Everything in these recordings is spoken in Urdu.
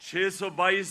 622,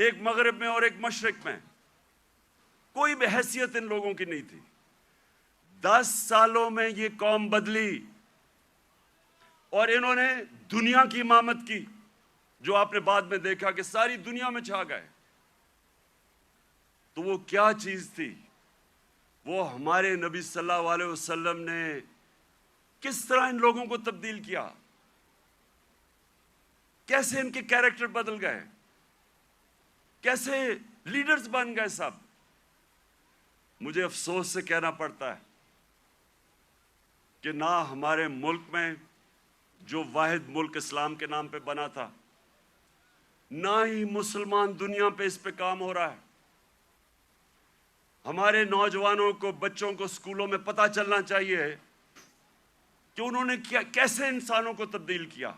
ایک مغرب میں اور ایک مشرق میں، کوئی بھی حیثیت ان لوگوں کی نہیں تھی۔ 10 سالوں میں یہ قوم بدلی اور انہوں نے دنیا کی امامت کی، جو آپ نے بعد میں دیکھا کہ ساری دنیا میں چھا گئے۔ تو وہ کیا چیز تھی؟ وہ ہمارے نبی صلی اللہ علیہ وسلم نے کس طرح ان لوگوں کو تبدیل کیا، کیسے ان کے کیریکٹر بدل گئے، کیسے لیڈرز بن گئے سب۔ مجھے افسوس سے کہنا پڑتا ہے کہ نہ ہمارے ملک میں، جو واحد ملک اسلام کے نام پہ بنا تھا، نہ ہی مسلمان دنیا پہ اس پہ کام ہو رہا ہے۔ ہمارے نوجوانوں کو، بچوں کو اسکولوں میں پتہ چلنا چاہیے کہ انہوں نے کیسے انسانوں کو تبدیل کیا۔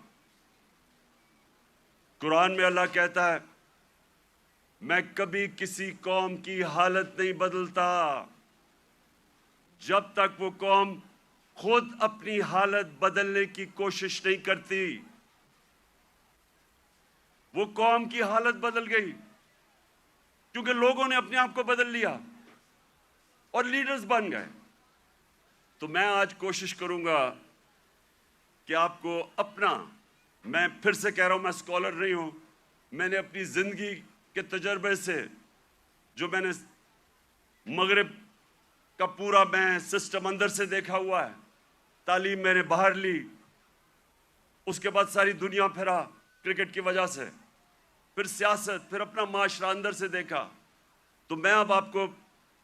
قرآن میں اللہ کہتا ہے، میں کبھی کسی قوم کی حالت نہیں بدلتا جب تک وہ قوم خود اپنی حالت بدلنے کی کوشش نہیں کرتی۔ وہ قوم کی حالت بدل گئی کیونکہ لوگوں نے اپنے آپ کو بدل لیا اور لیڈرز بن گئے۔ تو میں آج کوشش کروں گا کہ آپ کو اپنا، میں پھر سے کہہ رہا ہوں، میں اسکالر نہیں ہوں، میں نے اپنی زندگی کے تجربے سے، جو میں نے مغرب کا پورا میں سسٹم اندر سے دیکھا ہوا ہے، تعلیم میں نے باہر لی، اس کے بعد ساری دنیا پھرا کرکٹ کی وجہ سے، پھر سیاست، پھر اپنا معاشرہ اندر سے دیکھا، تو میں اب آپ کو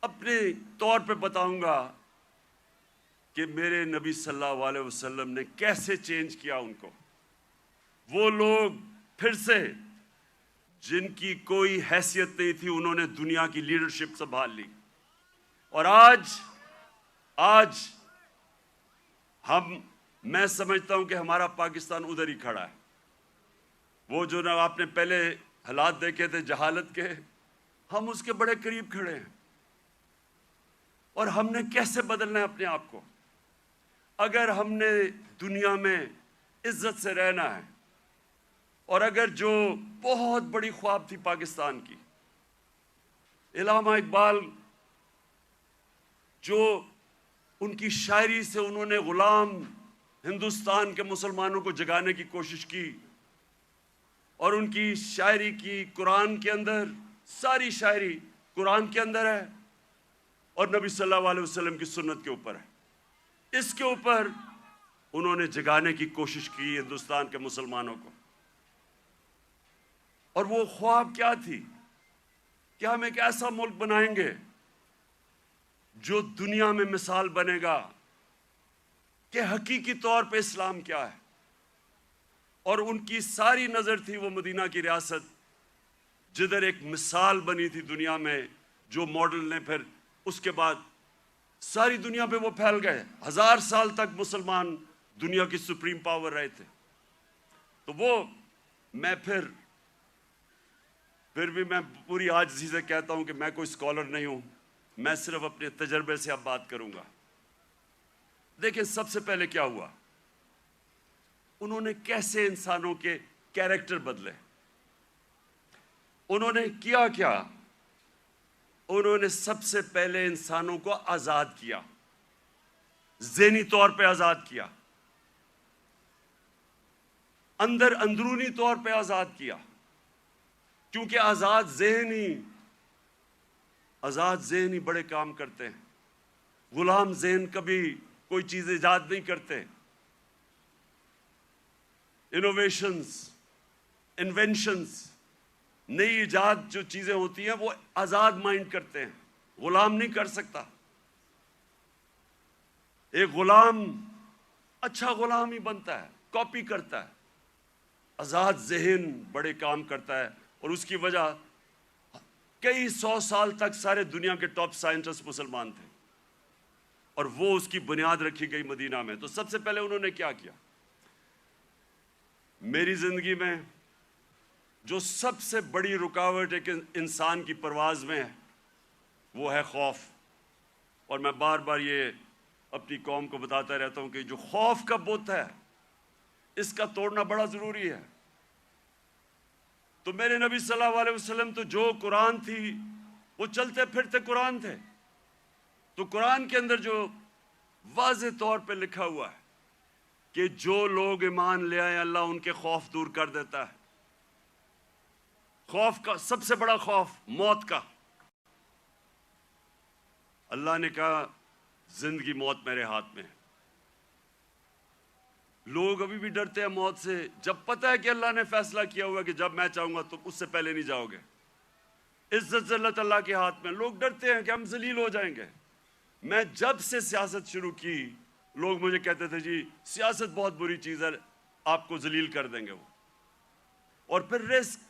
اپنے طور پہ بتاؤں گا کہ میرے نبی صلی اللہ علیہ وسلم نے کیسے چینج کیا ان کو۔ وہ لوگ پھر سے، جن کی کوئی حیثیت نہیں تھی، انہوں نے دنیا کی لیڈرشپ سنبھال لی۔ اور آج میں سمجھتا ہوں کہ ہمارا پاکستان ادھر ہی کھڑا ہے۔ وہ جو نا آپ نے پہلے حالات دیکھے تھے جہالت کے، ہم اس کے بڑے قریب کھڑے ہیں۔ اور ہم نے کیسے بدلنا ہے اپنے آپ کو؟ اگر ہم نے دنیا میں عزت سے رہنا ہے، اور اگر جو بہت بڑی خواب تھی پاکستان کی، علامہ اقبال، جو ان کی شاعری سے انہوں نے غلام ہندوستان کے مسلمانوں کو جگانے کی کوشش کی، اور ان کی شاعری کی قرآن کے اندر، ساری شاعری قرآن کے اندر ہے اور نبی صلی اللہ علیہ وسلم کی سنت کے اوپر ہے۔ اس کے اوپر انہوں نے جگانے کی کوشش کی ہندوستان کے مسلمانوں کو۔ اور وہ خواب کیا تھی کہ ہم ایک ایسا ملک بنائیں گے جو دنیا میں مثال بنے گا کہ حقیقی طور پہ اسلام کیا ہے۔ اور ان کی ساری نظر تھی وہ مدینہ کی ریاست، جدھر ایک مثال بنی تھی دنیا میں، جو ماڈل نے پھر اس کے بعد ساری دنیا پہ وہ پھیل گئے۔ 1000 سال تک مسلمان دنیا کی سپریم پاور رہے تھے۔ تو وہ میں پھر بھی میں پوری عاجزی سے کہتا ہوں کہ میں کوئی اسکالر نہیں ہوں، میں صرف اپنے تجربے سے اب بات کروں گا۔ دیکھیں، سب سے پہلے کیا ہوا، انہوں نے کیسے انسانوں کے کیریکٹر بدلے۔ انہوں نے کیا کیا؟ انہوں نے سب سے پہلے انسانوں کو آزاد کیا، ذہنی طور پہ آزاد کیا، اندرونی طور پہ آزاد کیا، کیونکہ آزاد ذہن ہی بڑے کام کرتے ہیں۔ غلام ذہن کبھی کوئی چیز ایجاد نہیں کرتے۔ انوینشنز، نئی ایجاد جو چیزیں ہوتی ہیں وہ آزاد مائنڈ کرتے ہیں، غلام نہیں کر سکتا۔ ایک غلام اچھا غلام ہی بنتا ہے، کاپی کرتا ہے۔ آزاد ذہن بڑے کام کرتا ہے، اور اس کی وجہ کئی 100 سال تک سارے دنیا کے ٹاپ سائنٹسٹ مسلمان تھے، اور وہ اس کی بنیاد رکھی گئی مدینہ میں۔ تو سب سے پہلے انہوں نے کیا کیا؟ میری زندگی میں جو سب سے بڑی رکاوٹ ایک انسان کی پرواز میں ہے، وہ ہے خوف۔ اور میں بار بار یہ اپنی قوم کو بتاتا رہتا ہوں کہ جو خوف کا بت ہے، اس کا توڑنا بڑا ضروری ہے۔ تو میرے نبی صلی اللہ علیہ وسلم تو جو قرآن تھی وہ چلتے پھرتے قرآن تھے. تو قرآن کے اندر جو واضح طور پہ لکھا ہوا ہے کہ جو لوگ ایمان لے آئے اللہ ان کے خوف دور کر دیتا ہے. خوف کا سب سے بڑا خوف موت کا. اللہ نے کہا زندگی موت میرے ہاتھ میں ہے. لوگ ابھی بھی ڈرتے ہیں موت سے جب پتہ ہے کہ اللہ نے فیصلہ کیا ہوا کہ جب میں چاہوں گا تو اس سے پہلے نہیں جاؤ گے. عزت ذلت اللہ کے ہاتھ میں. لوگ ڈرتے ہیں کہ ہم ذلیل ہو جائیں گے. میں جب سے سیاست شروع کی لوگ مجھے کہتے تھے جی سیاست بہت بری چیز ہے, آپ کو ذلیل کر دیں گے وہ. اور پھر رسک,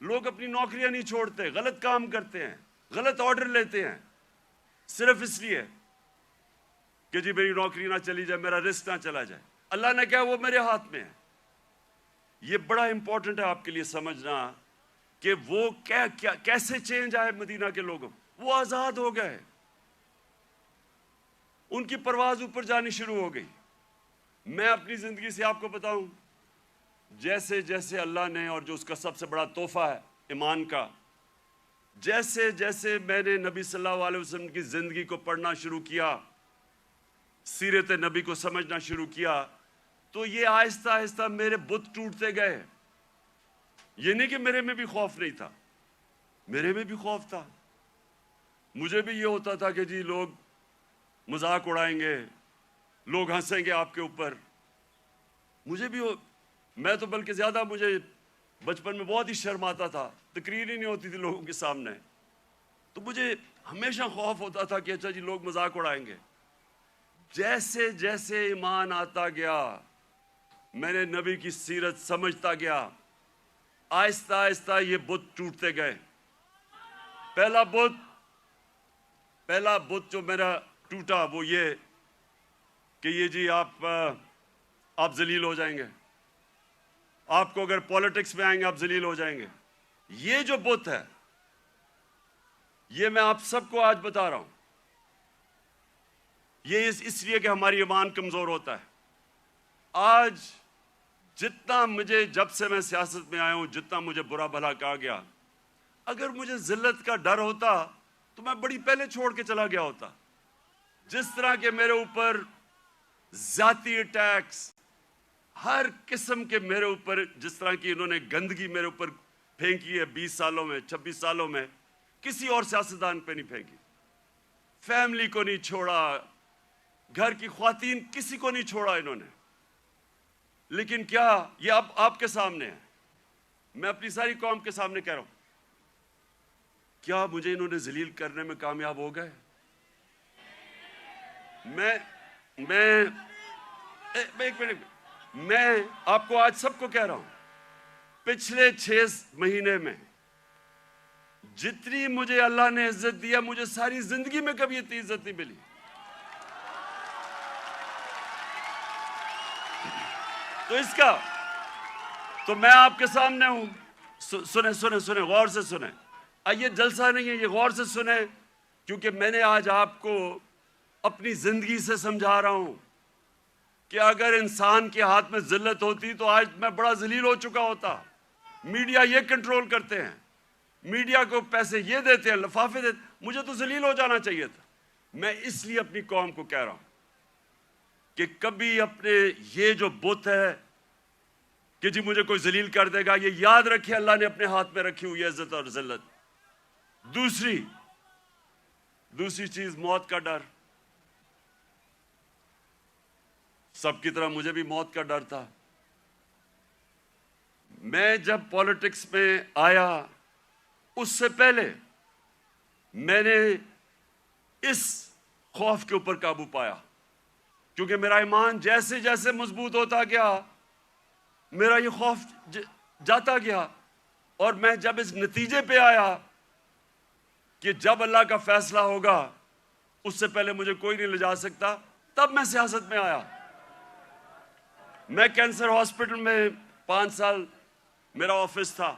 لوگ اپنی نوکریاں نہیں چھوڑتے, غلط کام کرتے ہیں, غلط آرڈر لیتے ہیں صرف اس لیے کہ جی میری نوکری نہ چلی جائے, میرا رسک نہ چلا جائے. اللہ نے کہا وہ میرے ہاتھ میں ہے. یہ بڑا امپورٹنٹ ہے آپ کے لیے سمجھنا کہ وہ کیسے چینج آئے مدینہ کے لوگوں. وہ آزاد ہو گئے, ان کی پرواز اوپر جانی شروع ہو گئی. میں اپنی زندگی سے آپ کو بتاؤں, جیسے جیسے اللہ نے, اور جو اس کا سب سے بڑا تحفہ ہے ایمان کا, جیسے جیسے میں نے نبی صلی اللہ علیہ وسلم کی زندگی کو پڑھنا شروع کیا, سیرت نبی کو سمجھنا شروع کیا, تو یہ آہستہ آہستہ میرے بت ٹوٹتے گئے. یہ نہیں کہ میرے میں بھی خوف نہیں تھا, میرے میں بھی خوف تھا. مجھے بھی یہ ہوتا تھا کہ جی لوگ مذاق اڑائیں گے, لوگ ہنسیں گے آپ کے اوپر. مجھے بھی میں تو بلکہ زیادہ, مجھے بچپن میں بہت ہی شرم آتا تھا, تقریر ہی نہیں ہوتی تھی لوگوں کے سامنے. تو مجھے ہمیشہ خوف ہوتا تھا کہ اچھا جی لوگ مذاق اڑائیں گے. جیسے جیسے ایمان آتا گیا, میں نے نبی کی سیرت سمجھتا گیا, آہستہ آہستہ یہ بت ٹوٹتے گئے. پہلا بت جو میرا ٹوٹا وہ یہ کہ یہ جی آپ ذلیل ہو جائیں گے, آپ کو اگر پولیٹکس میں آئیں گے آپ ذلیل ہو جائیں گے. یہ جو بت ہے یہ میں آپ سب کو آج بتا رہا ہوں, یہ اس لیے کہ ہماری ایمان کمزور ہوتا ہے. آج جتنا مجھے, جب سے میں سیاست میں آیا ہوں, جتنا مجھے برا بھلا کہا گیا, اگر مجھے ذلت کا ڈر ہوتا تو میں بڑی پہلے چھوڑ کے چلا گیا ہوتا. جس طرح کے میرے اوپر ذاتی اٹیکس, ہر قسم کے میرے اوپر, جس طرح کی انہوں نے گندگی میرے اوپر پھینکی ہے 20 سالوں میں, 26 سالوں میں, کسی اور سیاستدان پہ نہیں پھینکی. فیملی کو نہیں چھوڑا, گھر کی خواتین, کسی کو نہیں چھوڑا انہوں نے. لیکن کیا یہ اب آپ کے سامنے ہے, میں اپنی ساری قوم کے سامنے کہہ رہا ہوں, کیا مجھے انہوں نے ذلیل کرنے میں کامیاب ہو گئے؟ ایک منٹ, میں آپ کو آج سب کو کہہ رہا ہوں, پچھلے 6 مہینے میں جتنی مجھے اللہ نے عزت دیا, مجھے ساری زندگی میں کبھی اتنی عزت نہیں ملی. تو اس کا تو میں آپ کے سامنے ہوں. سنیں غور سے سنیں. یہ جلسہ نہیں ہے, یہ غور سے سنیں, کیونکہ میں نے آج آپ کو اپنی زندگی سے سمجھا رہا ہوں کہ اگر انسان کے ہاتھ میں ذلت ہوتی تو آج میں بڑا ذلیل ہو چکا ہوتا. میڈیا یہ کنٹرول کرتے ہیں, میڈیا کو پیسے یہ دیتے ہیں, لفافے دیتے, مجھے تو ذلیل ہو جانا چاہیے تھا. میں اس لیے اپنی قوم کو کہہ رہا ہوں کہ کبھی اپنے یہ جو بت ہے کہ جی مجھے کوئی ذلیل کر دے گا, یہ یاد رکھے اللہ نے اپنے ہاتھ میں رکھی ہوئی عزت اور ذلت. دوسری چیز موت کا ڈر. سب کی طرح مجھے بھی موت کا ڈر تھا. میں جب پولیٹکس میں آیا اس سے پہلے میں نے اس خوف کے اوپر قابو پایا, کیونکہ میرا ایمان جیسے جیسے مضبوط ہوتا گیا میرا یہ خوف جاتا گیا. اور میں جب اس نتیجے پہ آیا کہ جب اللہ کا فیصلہ ہوگا اس سے پہلے مجھے کوئی نہیں لے جا سکتا, تب میں سیاست میں آیا. میں کینسر ہاسپٹل میں 5 سال میرا آفس تھا.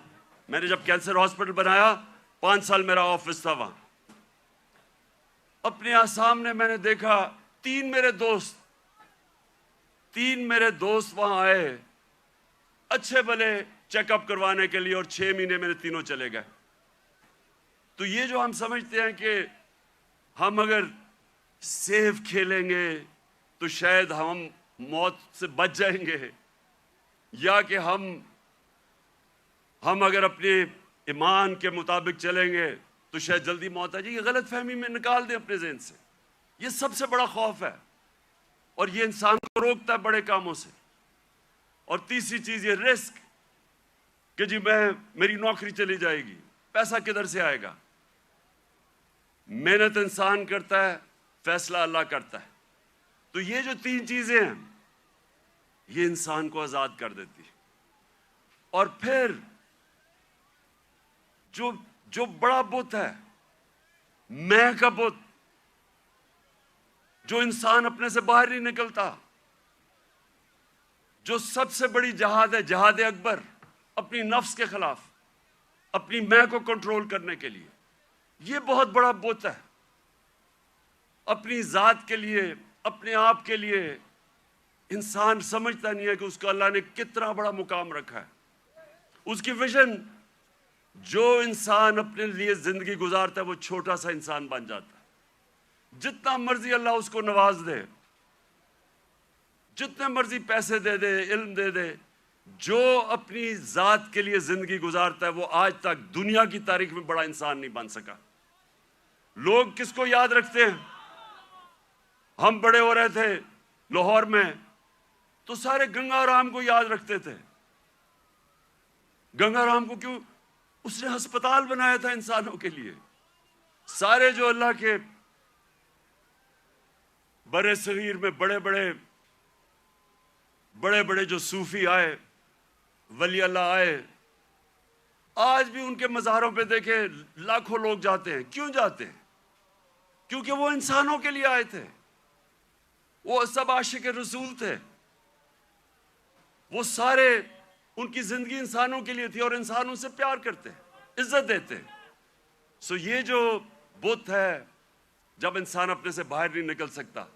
میں نے جب کینسر ہاسپٹل بنایا 5 سال میرا آفس تھا وہاں. اپنے سامنے میں نے دیکھا 3 میرے دوست وہاں آئے, اچھے بھلے چیک اپ کروانے کے لیے اور 6 مہینے میں تینوں چلے گئے. تو یہ جو ہم سمجھتے ہیں کہ ہم اگر سیف کھیلیں گے تو شاید ہم موت سے بچ جائیں گے، یا کہ ہم اگر اپنے ایمان کے مطابق چلیں گے تو شاید جلدی موت آ جائے. یہ غلط فہمی میں نکال دیں اپنے ذہن سے. یہ سب سے بڑا خوف ہے اور یہ انسان کو روکتا ہے بڑے کاموں سے. اور تیسری چیز یہ رسک کہ جی میری نوکری چلی جائے گی، پیسہ کدھر سے آئے گا. محنت انسان کرتا ہے، فیصلہ اللہ کرتا ہے. تو یہ جو 3 چیزیں ہیں یہ انسان کو آزاد کر دیتی. اور پھر جو بڑا بت ہے، میں کا بت، جو انسان اپنے سے باہر نہیں نکلتا، جو سب سے بڑی جہاد ہے، جہاد اکبر، اپنی نفس کے خلاف، اپنی میں کو کنٹرول کرنے کے لیے، یہ بہت بڑا بت ہے. اپنی ذات کے لیے، اپنے آپ کے لیے انسان سمجھتا نہیں ہے کہ اس کو اللہ نے کتنا بڑا مقام رکھا ہے. اس کی ویژن، جو انسان اپنے لیے زندگی گزارتا ہے وہ چھوٹا سا انسان بن جاتا ہے. جتنا مرضی اللہ اس کو نواز دے، جتنے مرضی پیسے دے دے، علم دے دے، جو اپنی ذات کے لیے زندگی گزارتا ہے وہ آج تک دنیا کی تاریخ میں بڑا انسان نہیں بن سکا. لوگ کس کو یاد رکھتے ہیں؟ ہم بڑے ہو رہے تھے لاہور میں تو سارے گنگا رام کو یاد رکھتے تھے. گنگا رام کو کیوں؟ اس نے ہسپتال بنایا تھا انسانوں کے لیے. سارے جو اللہ کے برے صغیر میں بڑے بڑے جو صوفی آئے، ولی اللہ آئے، آج بھی ان کے مزاروں پہ دیکھیں لاکھوں لوگ جاتے ہیں. کیوں جاتے ہیں؟ کیونکہ وہ انسانوں کے لیے آئے تھے. وہ سب عاشق رسول تھے. وہ سارے، ان کی زندگی انسانوں کے لیے تھی اور انسانوں سے پیار کرتے، عزت دیتے. سو یہ جو بت ہے، جب انسان اپنے سے باہر نہیں نکل سکتا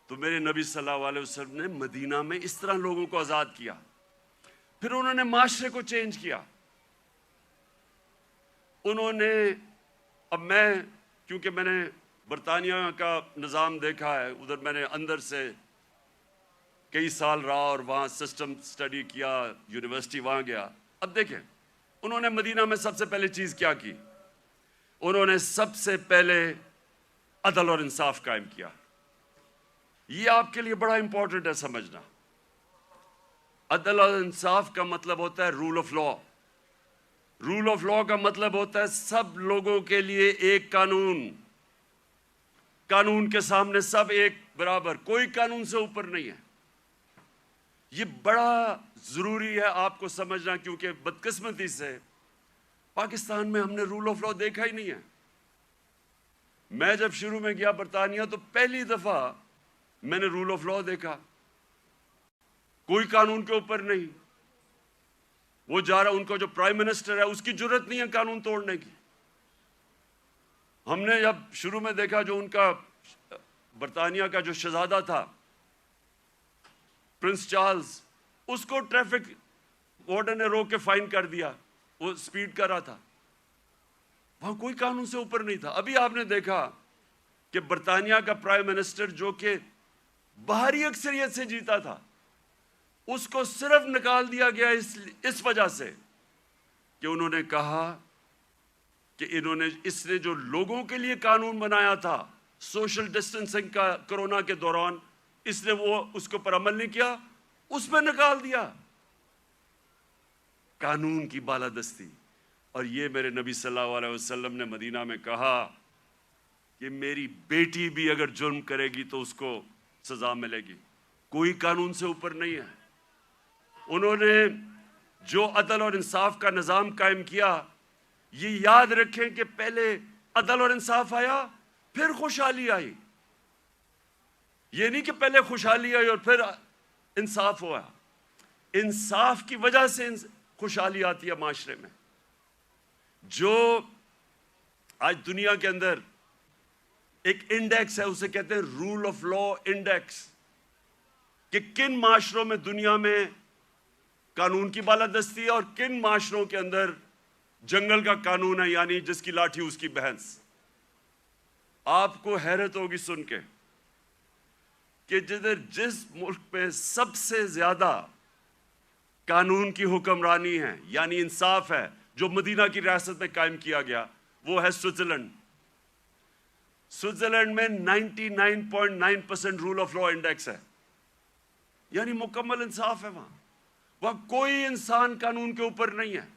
تو میرے نبی صلی اللہ علیہ وسلم نے مدینہ میں اس طرح لوگوں کو آزاد کیا. پھر انہوں نے معاشرے کو چینج کیا. انہوں نے، اب کیونکہ میں نے برطانیہ کا نظام دیکھا ہے، ادھر میں نے اندر سے کئی سال رہا اور وہاں سسٹم سٹڈی کیا، یونیورسٹی وہاں گیا. اب دیکھیں انہوں نے مدینہ میں سب سے پہلے چیز کیا کی؟ انہوں نے سب سے پہلے عدل اور انصاف قائم کیا. یہ آپ کے لیے بڑا امپورٹنٹ ہے سمجھنا. عدل اور انصاف کا مطلب ہوتا ہے rule of law. Rule of law کا مطلب ہوتا ہے سب لوگوں کے لیے ایک قانون. قانون کے سامنے سب ایک برابر، کوئی قانون سے اوپر نہیں ہے. یہ بڑا ضروری ہے آپ کو سمجھنا، کیونکہ بدقسمتی سے پاکستان میں ہم نے رول آف لا دیکھا ہی نہیں ہے. میں جب شروع میں گیا برطانیہ تو پہلی دفعہ میں نے رول آف لا دیکھا. کوئی قانون کے اوپر نہیں. وہ جا رہا، ان کا جو پرائم منسٹر ہے اس کی جرت نہیں ہے قانون توڑنے کی. ہم نے جب شروع میں دیکھا جو ان کا برطانیہ کا جو شہزادہ تھا پرنس چارلز، اس کو ٹریفک وارڈن نے روک کے فائن کر دیا، وہ سپیڈ کر رہا تھا. وہاں کوئی قانون سے اوپر نہیں تھا. ابھی آپ نے دیکھا کہ برطانیہ کا پرائم منسٹر جو کہ باہری اکثریت سے جیتا تھا، اس کو صرف نکال دیا گیا اس وجہ سے کہ انہوں نے کہا کہ اس نے جو لوگوں کے لیے قانون بنایا تھا سوشل ڈسٹنسنگ کا کرونا کے دوران، اس نے اس کو پر عمل نہیں کیا، اس پہ نکال دیا. قانون کی بالادستی. اور یہ میرے نبی صلی اللہ علیہ وسلم نے مدینہ میں کہا کہ میری بیٹی بھی اگر جرم کرے گی تو اس کو سزا ملے گی. کوئی قانون سے اوپر نہیں ہے. انہوں نے جو عدل اور انصاف کا نظام قائم کیا، یہ یاد رکھیں کہ پہلے عدل اور انصاف آیا پھر خوشحالی آئی. یہ نہیں کہ پہلے خوشحالی آئی اور پھر انصاف ہوا. انصاف کی وجہ سے خوشحالی آتی ہے معاشرے میں. جو آج دنیا کے اندر ایک انڈیکس ہے، اسے کہتے ہیں رول آف لا انڈیکس، کہ کن معاشروں میں دنیا میں قانون کی بالادستی ہے اور کن معاشروں کے اندر جنگل کا قانون ہے، یعنی جس کی لاٹھی اس کی بھینس۔ آپ کو حیرت ہوگی سن کے کہ جس ملک میں سب سے زیادہ قانون کی حکمرانی ہے، یعنی انصاف ہے، جو مدینہ کی ریاست میں قائم کیا گیا، وہ ہے سوئٹزرلینڈ۔ سوئٹزرلینڈ میں 99.9% رول آف لا انڈیکس ہے، یعنی مکمل انصاف ہے وہاں کوئی انسان قانون کے اوپر نہیں ہے۔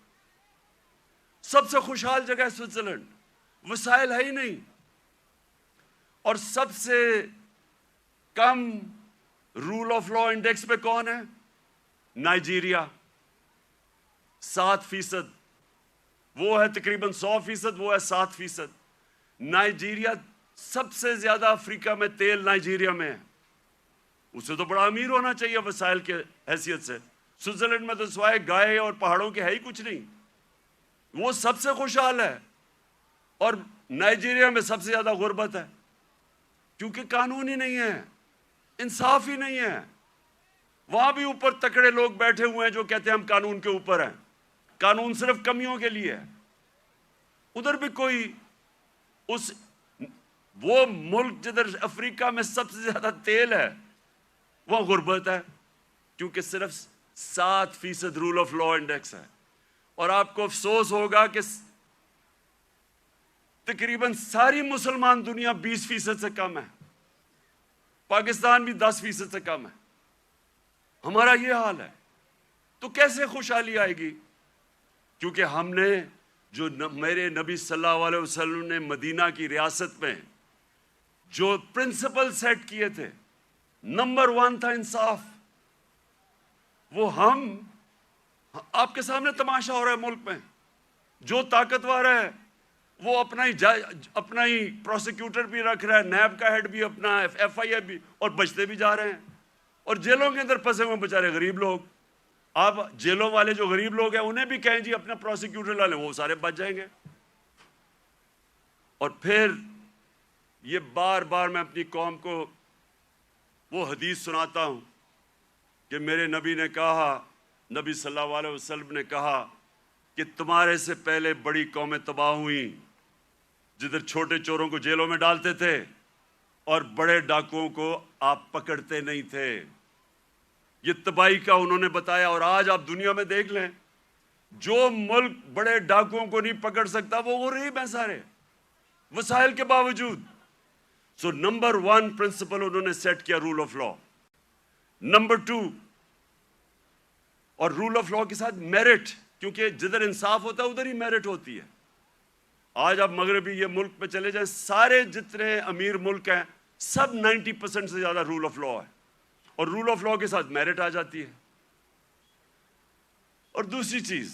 سب سے خوشحال جگہ ہے سوئٹزرلینڈ، وسائل ہے ہی نہیں، اور سب سے کم رول آف لا انڈیکس پہ کون ہے؟ نائجیریا، 7%، وہ ہے تقریباً 100%، وہ ہے 7%۔ نائجیریا سب سے زیادہ افریقہ میں تیل نائجیریا میں ہے، اسے تو بڑا امیر ہونا چاہیے وسائل کے حیثیت سے۔ سوئٹزرلینڈ میں تو سوائے گائے اور پہاڑوں کے ہے ہی کچھ نہیں، وہ سب سے خوشحال ہے۔ اور نائجیریا میں سب سے زیادہ غربت ہے، کیونکہ قانون ہی نہیں ہے، انصاف ہی نہیں ہے۔ وہاں بھی اوپر تکڑے لوگ بیٹھے ہوئے ہیں جو کہتے ہیں ہم قانون کے اوپر ہیں، قانون صرف کمیوں کے لیے ہے۔ ادھر بھی کوئی وہ ملک جدھر افریقہ میں سب سے زیادہ تیل ہے، وہاں غربت ہے، کیونکہ صرف 7% رول آف لا انڈیکس ہے۔ اور آپ کو افسوس ہوگا کہ تقریباً ساری مسلمان دنیا 20% سے کم ہے، پاکستان بھی 10% سے کم ہے، ہمارا یہ حال ہے۔ تو کیسے خوشحالی آئے گی؟ کیونکہ ہم نے جو میرے نبی صلی اللہ علیہ وسلم نے مدینہ کی ریاست میں جو پرنسپل سیٹ کیے تھے، نمبر 1 تھا انصاف۔ وہ آپ کے سامنے تماشا ہو رہا ہے ملک میں، جو طاقتور ہے وہ اپنا ہی پروسیکیوٹر بھی رکھ رہا ہے، نیب کا ہیڈ بھی اپنا، FIA بھی، اور بچتے بھی جا رہے ہیں۔ اور جیلوں کے اندر پھنسے ہوئے بیچارے غریب لوگ، آپ جیلوں والے جو غریب لوگ ہیں انہیں بھی کہیں جی اپنا پروسیکیوٹر لا لیں، وہ سارے بچ جائیں گے۔ اور پھر یہ بار بار میں اپنی قوم کو وہ حدیث سناتا ہوں کہ میرے نبی نے کہا، نبی صلی اللہ علیہ وسلم نے کہا کہ تمہارے سے پہلے بڑی قومیں تباہ ہوئیں جدھر چھوٹے چوروں کو جیلوں میں ڈالتے تھے اور بڑے ڈاکوؤں کو آپ پکڑتے نہیں تھے۔ یہ تباہی کا انہوں نے بتایا۔ اور آج آپ دنیا میں دیکھ لیں، جو ملک بڑے ڈاکوؤں کو نہیں پکڑ سکتا وہ غریب ہیں سارے، وسائل کے باوجود۔ سو نمبر 1 پرنسپل انہوں نے سیٹ کیا رول آف لا۔ نمبر 2، اور رول آف لا کے ساتھ میرٹ، کیونکہ جدھر انصاف ہوتا ہے ادھر ہی میرٹ ہوتی ہے۔ آج آپ مغربی یہ ملک پہ چلے جائیں، سارے جتنے امیر ملک ہیں سب 90% سے زیادہ رول آف لا ہے، اور رول آف لا کے ساتھ میرٹ آ جاتی ہے۔ اور دوسری چیز،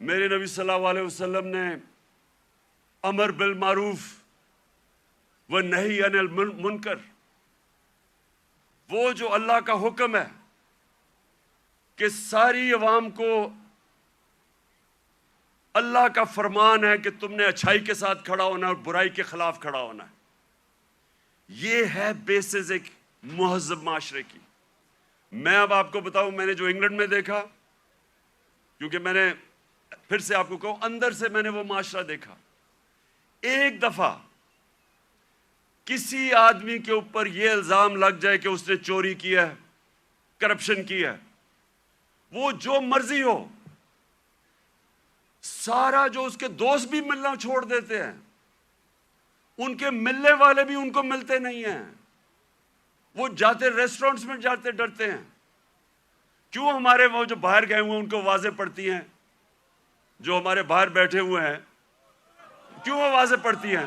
میرے نبی صلی اللہ علیہ وسلم نے امر بالمعروف و نہی عن المنکر، وہ جو اللہ کا حکم ہے کہ ساری عوام کو اللہ کا فرمان ہے کہ تم نے اچھائی کے ساتھ کھڑا ہونا اور برائی کے خلاف کھڑا ہونا ہے، یہ ہے بیسز ایک مہذب معاشرے کی۔ میں اب آپ کو بتاؤں، میں نے جو انگلینڈ میں دیکھا، کیونکہ میں نے پھر سے آپ کو کہوں اندر سے میں نے وہ معاشرہ دیکھا، ایک دفعہ کسی آدمی کے اوپر یہ الزام لگ جائے کہ اس نے چوری کی ہے، کرپشن کی ہے، وہ جو مرضی ہو، سارا جو اس کے دوست بھی ملنا چھوڑ دیتے ہیں، ان کے ملنے والے بھی ان کو ملتے نہیں ہیں، وہ جاتے ریسٹورنٹس میں جاتے ڈرتے ہیں۔ کیوں ہمارے وہ جو باہر گئے ہوئے ان کو واضح پڑتی ہیں، جو ہمارے باہر بیٹھے ہوئے ہیں کیوں وہ واضح پڑتی ہیں؟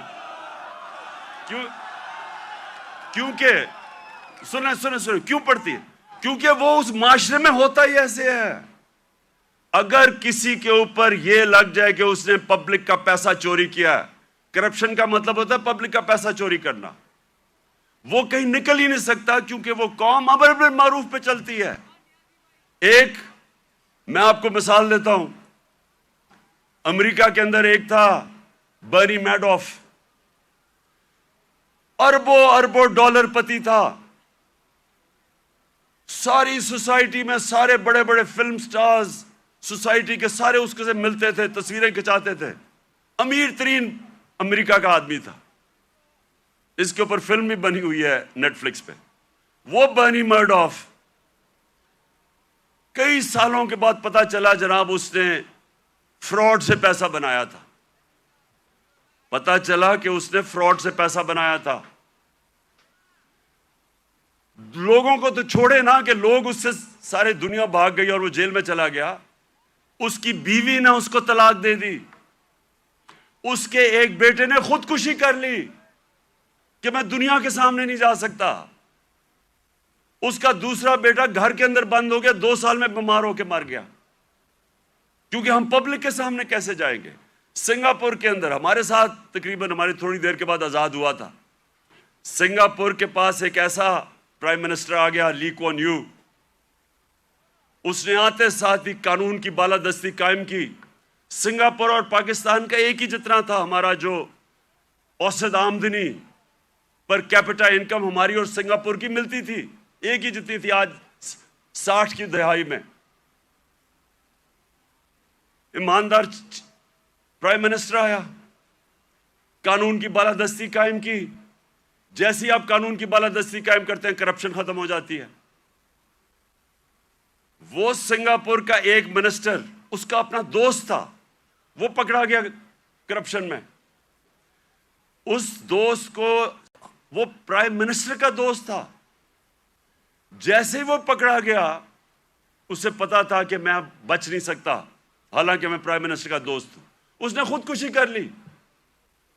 کیونکہ سنیں کیوں پڑتی ہے؟ کیونکہ وہ اس معاشرے میں ہوتا ہی ایسے ہے۔ اگر کسی کے اوپر یہ لگ جائے کہ اس نے پبلک کا پیسہ چوری کیا ہے، کرپشن کا مطلب ہوتا ہے پبلک کا پیسہ چوری کرنا، وہ کہیں نکل ہی نہیں سکتا، کیونکہ وہ قوم امر بالمعروف پہ چلتی ہے۔ میں آپ کو مثال دیتا ہوں، امریکہ کے اندر ایک تھا برنی میڈوف، اربوں ڈالر پتی تھا، ساری سوسائٹی میں سارے بڑے بڑے فلم سٹارز سوسائٹی کے سارے اس کے سے ملتے تھے، تصویریں کھچاتے تھے. امیر ترین امریکہ کا آدمی تھا. اس کے اوپر فلم بھی بنی ہوئی ہے نیٹ فلکس پہ. وہ برنی مرڈوف کئی سالوں کے بعد پتا چلا جناب اس نے فراڈ سے پیسہ بنایا تھا. پتا چلا کہ اس نے فراڈ سے پیسہ بنایا تھا. لوگوں کو تو چھوڑے نا کہ لوگ اس سے سارے دنیا بھاگ گئی اور وہ جیل میں چلا گیا. اس کی بیوی نے اس کو طلاق دے دی. اس کے ایک بیٹے نے خودکشی کر لی کہ میں دنیا کے سامنے نہیں جا سکتا. اس کا دوسرا بیٹا گھر کے اندر بند ہو گیا، 2 سال میں بیمار ہو کے مر گیا. کیونکہ ہم پبلک کے سامنے کیسے جائیں گے؟ سنگاپور کے اندر ہمارے ساتھ تقریباً ہماری تھوڑی دیر کے بعد آزاد ہوا تھا. سنگاپور کے پاس ایک ایسا پرائم منسٹر آ گیا، لی کوان یو. اس نے آتے ساتھ ہی قانون کی بالادستی قائم کی. سنگاپور اور پاکستان کا ایک ہی جتنا تھا ہمارا جو اوسط آمدنی پر کیپٹا انکم ہماری اور سنگاپور کی ملتی تھی، ایک ہی جتنی تھی. آج 60 کی دہائی میں ایماندار پرائم منسٹر آیا، قانون کی بالادستی قائم کی. جیسے ہی آپ قانون کی بالادستی قائم کرتے ہیں کرپشن ختم ہو جاتی ہے. وہ سنگاپور کا ایک منسٹر، اس کا اپنا دوست تھا، وہ پکڑا گیا کرپشن میں. اس دوست کو، وہ پرائم منسٹر کا دوست تھا، جیسے ہی وہ پکڑا گیا اسے پتا تھا کہ میں اب بچ نہیں سکتا، حالانکہ میں پرائم منسٹر کا دوست ہوں. اس نے خودکشی کر لی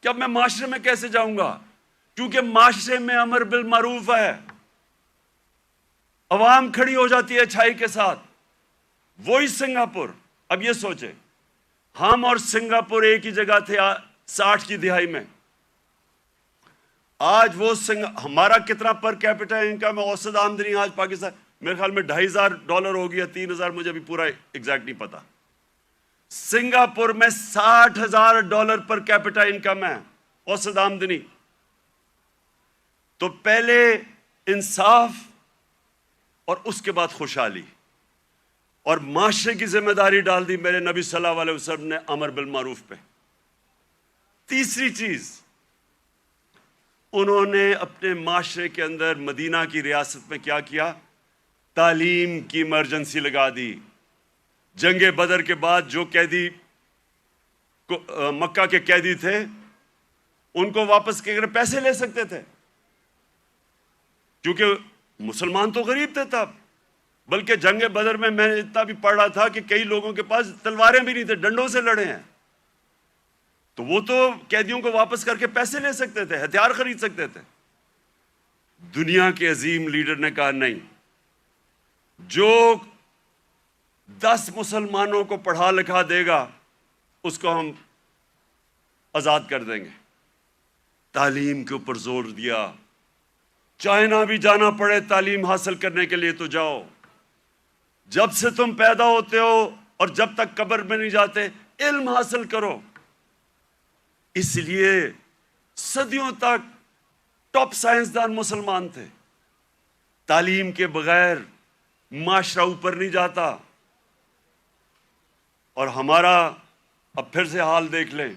کہ اب میں معاشرے میں کیسے جاؤں گا، کیونکہ معاشرے میں امر بالمعروف ہے. عوام کھڑی ہو جاتی ہے اچھائی کے ساتھ. وہی سنگاپور. اب یہ سوچیں، ہم اور سنگاپور ایک ہی جگہ تھے 60 کی دہائی میں. آج وہ ہمارا کتنا پر کیپٹا انکم ہے، اوسط آمدنی آج پاکستان میرے خیال میں $2,500 ہو گیا، 3,000 مجھے ابھی پورا ایگزیکٹ نہیں پتا. سنگاپور میں $60,000 پر کیپٹا انکم ہے، اوسط آمدنی. تو پہلے انصاف اور اس کے بعد خوشحالی اور معاشرے کی ذمہ داری ڈال دی میرے نبی صلی اللہ علیہ وسلم نے امر بالمعروف پہ. تیسری چیز، انہوں نے اپنے معاشرے کے اندر مدینہ کی ریاست میں کیا کیا؟ تعلیم کی ایمرجنسی لگا دی. جنگ بدر کے بعد جو قیدی مکہ کے قیدی تھے ان کو واپس کے پیسے لے سکتے تھے، کیونکہ مسلمان تو غریب تھے تب. بلکہ جنگ بدر میں نے اتنا بھی پڑھ رہا تھا کہ کئی لوگوں کے پاس تلواریں بھی نہیں تھے، ڈنڈوں سے لڑے ہیں. تو وہ تو قیدیوں کو واپس کر کے پیسے لے سکتے تھے، ہتھیار خرید سکتے تھے. دنیا کے عظیم لیڈر نے کہا نہیں، جو 10 مسلمانوں کو پڑھا لکھا دے گا اس کو ہم آزاد کر دیں گے. تعلیم کے اوپر زور دیا. چائنا بھی جانا پڑے تعلیم حاصل کرنے کے لیے تو جاؤ. جب سے تم پیدا ہوتے ہو اور جب تک قبر میں نہیں جاتے علم حاصل کرو. اس لیے صدیوں تک ٹاپ سائنسدان مسلمان تھے. تعلیم کے بغیر معاشرہ اوپر نہیں جاتا. اور ہمارا اب پھر سے حال دیکھ لیں،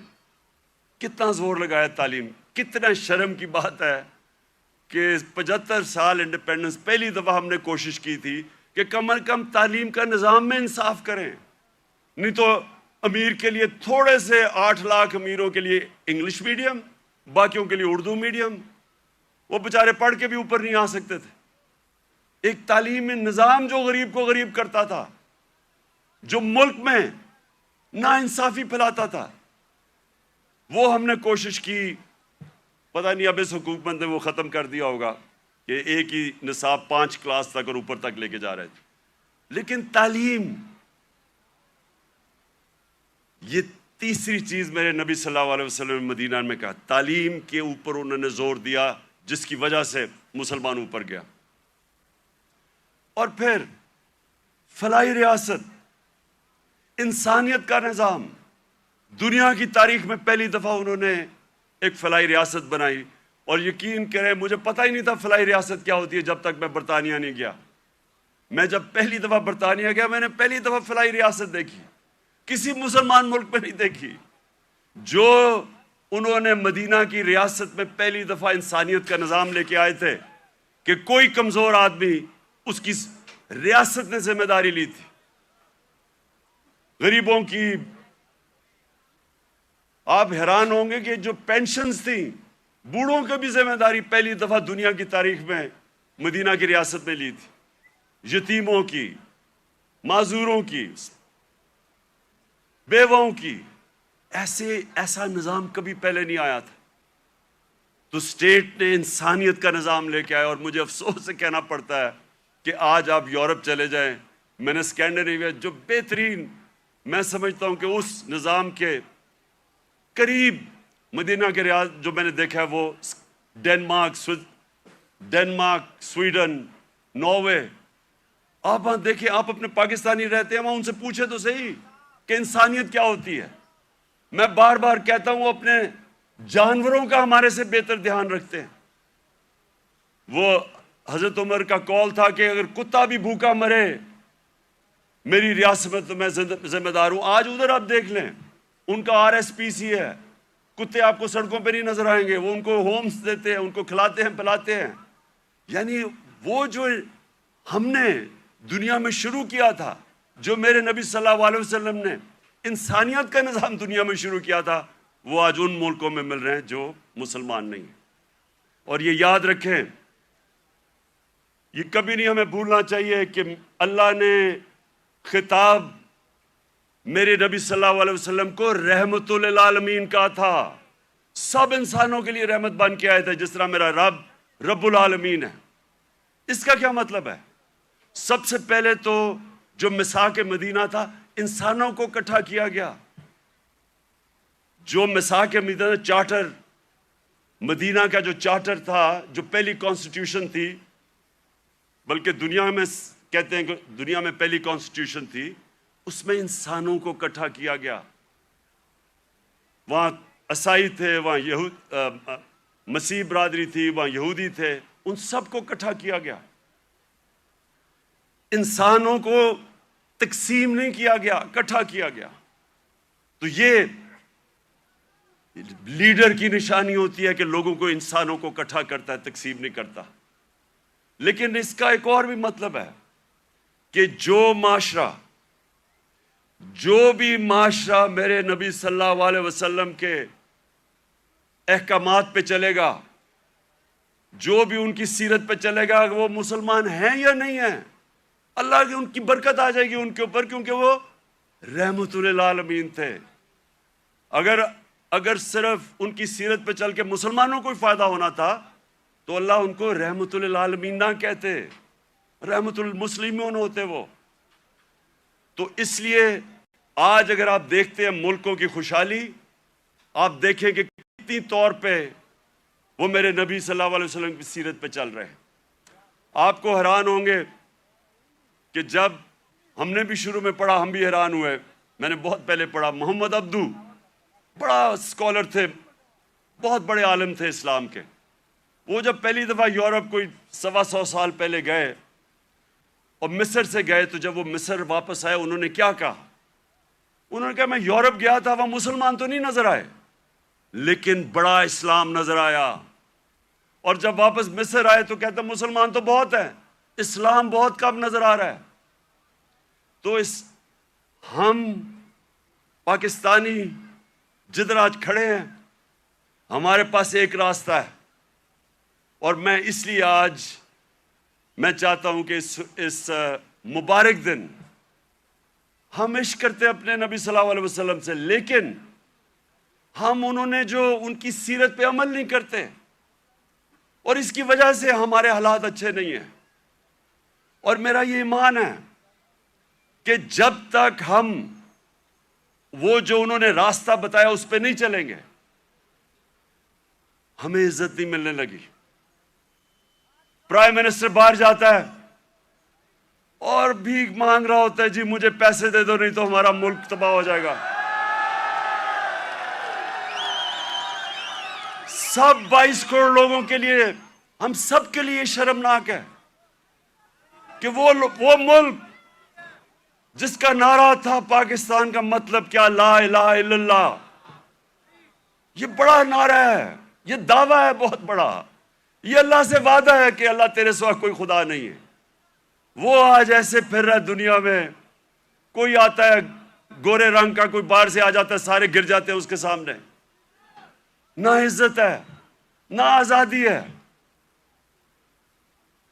کتنا زور لگایا تعلیم. کتنا شرم کی بات ہے کہ 75 سال انڈیپینڈنس، پہلی دفعہ ہم نے کوشش کی تھی کہ کم از کم تعلیم کا نظام میں انصاف کریں. نہیں تو امیر کے لیے تھوڑے سے 8 لاکھ امیروں کے لیے انگلش میڈیم، باقیوں کے لیے اردو میڈیم. وہ بیچارے پڑھ کے بھی اوپر نہیں آ سکتے تھے. ایک تعلیمی نظام جو غریب کو غریب کرتا تھا، جو ملک میں ناانصافی پھیلاتا تھا، وہ ہم نے کوشش کی. پتہ نہیں اب اس حکومت نے وہ ختم کر دیا ہوگا کہ ایک ہی نصاب 5 کلاس تک اور اوپر تک لے کے جا رہے تھے. لیکن تعلیم، یہ تیسری چیز میرے نبی صلی اللہ علیہ وسلم نے مدینہ میں کہا. تعلیم کے اوپر انہوں نے زور دیا، جس کی وجہ سے مسلمان اوپر گیا. اور پھر فلاحی ریاست، انسانیت کا نظام. دنیا کی تاریخ میں پہلی دفعہ انہوں نے ایک فلاحی ریاست بنائی. اور یقین کریں مجھے پتہ ہی نہیں تھا فلاحی ریاست کیا ہوتی ہے جب تک میں برطانیہ نہیں گیا. میں جب پہلی دفعہ برطانیہ گیا میں نے پہلی دفعہ فلاحی ریاست دیکھی، کسی مسلمان ملک میں نہیں دیکھی. جو انہوں نے مدینہ کی ریاست میں پہلی دفعہ انسانیت کا نظام لے کے آئے تھے کہ کوئی کمزور آدمی اس کی ریاست نے ذمہ داری لی تھی. غریبوں کی آپ حیران ہوں گے کہ جو پینشنز تھیں بوڑھوں کی بھی ذمہ داری پہلی دفعہ دنیا کی تاریخ میں مدینہ کی ریاست میں لی تھی. یتیموں کی، معذوروں کی، بیواؤں کی، ایسا نظام کبھی پہلے نہیں آیا تھا. تو اسٹیٹ نے انسانیت کا نظام لے کے آیا. اور مجھے افسوس سے کہنا پڑتا ہے کہ آج آپ یورپ چلے جائیں، میں نے اسکینڈینیویا جو بہترین میں سمجھتا ہوں کہ اس نظام کے قریب مدینہ کے ریاض جو میں نے دیکھا ہے وہ ڈینمارک، سویڈن، ناروے. آپ وہاں دیکھیں، آپ اپنے پاکستانی رہتے ہیں وہاں، ان سے پوچھے تو صحیح کہ انسانیت کیا ہوتی ہے. میں بار بار کہتا ہوں اپنے جانوروں کا ہمارے سے بہتر دھیان رکھتے ہیں. وہ حضرت عمر کا قول تھا کہ اگر کتا بھی بھوکا مرے میری ریاست میں تو میں ذمہ دار ہوں. آج ادھر آپ دیکھ لیں، ان کا RSPC ہے. کتے آپ کو سڑکوں پہ نہیں نظر آئیں گے، وہ ان کو ہومز دیتے ہیں، ان کو کھلاتے ہیں پلاتے ہیں. یعنی وہ جو ہم نے دنیا میں شروع کیا تھا، جو میرے نبی صلی اللہ علیہ وسلم نے انسانیت کا نظام دنیا میں شروع کیا تھا، وہ آج ان ملکوں میں مل رہے ہیں جو مسلمان نہیں ہیں. اور یہ یاد رکھیں، یہ کبھی نہیں ہمیں بھولنا چاہیے کہ اللہ نے خطاب میرے نبی صلی اللہ علیہ وسلم کو رحمت للعالمین کہا تھا. سب انسانوں کے لیے رحمت بن کے آئے تھے، جس طرح میرا رب العالمین ہے. اس کا کیا مطلب ہے؟ سب سے پہلے تو جو میثاق مدینہ تھا، انسانوں کو اکٹھا کیا گیا. جو میثاق مدینہ چارٹر، مدینہ کا جو چارٹر تھا، جو پہلی کانسٹیٹیوشن تھی، بلکہ دنیا میں کہتے ہیں کہ دنیا میں پہلی کانسٹیٹیوشن تھی، اس میں انسانوں کو اکٹھا کیا گیا. وہاں عیسائی تھے، وہاں مسیح برادری تھی، وہاں یہودی تھے، ان سب کو اکٹھا کیا گیا. انسانوں کو تقسیم نہیں کیا گیا، اکٹھا کیا گیا. تو یہ لیڈر کی نشانی ہوتی ہے کہ لوگوں کو، انسانوں کو اکٹھا کرتا ہے، تقسیم نہیں کرتا. لیکن اس کا ایک اور بھی مطلب ہے کہ جو بھی معاشرہ میرے نبی صلی اللہ علیہ وسلم کے احکامات پہ چلے گا، جو بھی ان کی سیرت پہ چلے گا، وہ مسلمان ہیں یا نہیں ہیں، اللہ کی ان کی برکت آ جائے گی ان کے اوپر، کیونکہ وہ رحمت للعالمین تھے. اگر صرف ان کی سیرت پہ چل کے مسلمانوں کو ہی فائدہ ہونا تھا تو اللہ ان کو رحمت للعالمین نہ کہتے، رحمت المسلمون ہوتے وہ. تو اس لیے آج اگر آپ دیکھتے ہیں ملکوں کی خوشحالی، آپ دیکھیں کہ کتنی طور پہ وہ میرے نبی صلی اللہ علیہ وسلم کی سیرت پہ چل رہے ہیں. آپ کو حیران ہوں گے کہ جب ہم نے بھی شروع میں پڑھا، ہم بھی حیران ہوئے. میں نے بہت پہلے پڑھا، محمد عبدو بڑا اسکالر تھے، بہت بڑے عالم تھے اسلام کے. وہ جب پہلی دفعہ یورپ کوئی 125 سال پہلے گئے اور مصر سے گئے، تو جب وہ مصر واپس آئے انہوں نے کیا کہا؟ انہوں نے کہا میں یورپ گیا تھا، وہاں مسلمان تو نہیں نظر آئے لیکن بڑا اسلام نظر آیا. اور جب واپس مصر آئے تو کہتے مسلمان تو بہت ہیں، اسلام بہت کم نظر آ رہا ہے. تو ہم پاکستانی جدھر آج کھڑے ہیں، ہمارے پاس ایک راستہ ہے. اور میں اس لیے آج میں چاہتا ہوں کہ اس مبارک دن ہم عشق کرتے اپنے نبی صلی اللہ علیہ وسلم سے، لیکن ہم انہوں نے جو ان کی سیرت پہ عمل نہیں کرتے، اور اس کی وجہ سے ہمارے حالات اچھے نہیں ہیں. اور میرا یہ ایمان ہے کہ جب تک ہم وہ جو انہوں نے راستہ بتایا اس پہ نہیں چلیں گے، ہمیں عزت نہیں ملنے لگی. پرائم منسٹر باہر جاتا ہے اور بھیک مانگ رہا ہوتا ہے، جی مجھے پیسے دے دو نہیں تو ہمارا ملک تباہ ہو جائے گا. سب 22 کروڑ لوگوں کے لیے، ہم سب کے لیے شرمناک ہے کہ وہ ملک جس کا نعرہ تھا پاکستان کا مطلب کیا، لا الہ الا اللہ، یہ بڑا نعرہ ہے، یہ دعویٰ ہے بہت بڑا، یہ اللہ سے وعدہ ہے کہ اللہ تیرے سوا کوئی خدا نہیں ہے۔ وہ آج ایسے پھر رہا ہے دنیا میں، کوئی آتا ہے گورے رنگ کا، کوئی باہر سے آ جاتا ہے، سارے گر جاتے ہیں اس کے سامنے۔ نہ عزت ہے، نہ آزادی ہے۔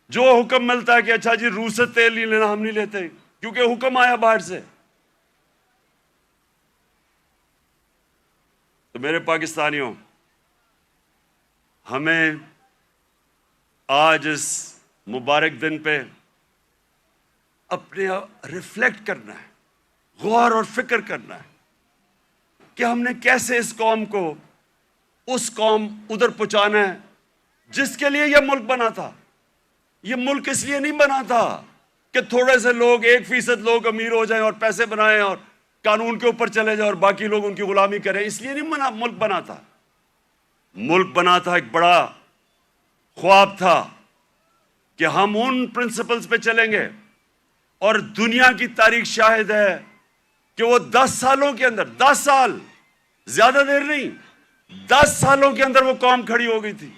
جو حکم ملتا ہے کہ اچھا جی روس سے تیل نہیں لینا، ہم نہیں لیتے کیونکہ حکم آیا باہر سے۔ تو میرے پاکستانیوں، ہمیں آج اس مبارک دن پہ اپنے ریفلیکٹ کرنا ہے، غور اور فکر کرنا ہے کہ ہم نے کیسے اس قوم کو اس قوم ادھر پہنچانا ہے جس کے لیے یہ ملک بنا تھا۔ یہ ملک اس لیے نہیں بنا تھا کہ تھوڑے سے لوگ 1% لوگ امیر ہو جائیں اور پیسے بنائیں اور قانون کے اوپر چلے جائیں اور باقی لوگ ان کی غلامی کریں، اس لیے نہیں ملک بنا تھا۔ ملک بنا تھا، ایک بڑا خواب تھا کہ ہم ان پرنسپلز پہ چلیں گے، اور دنیا کی تاریخ شاہد ہے کہ وہ 10 سالوں کے اندر، 10 سال، زیادہ دیر نہیں، 10 سالوں کے اندر وہ قوم کھڑی ہو گئی تھی۔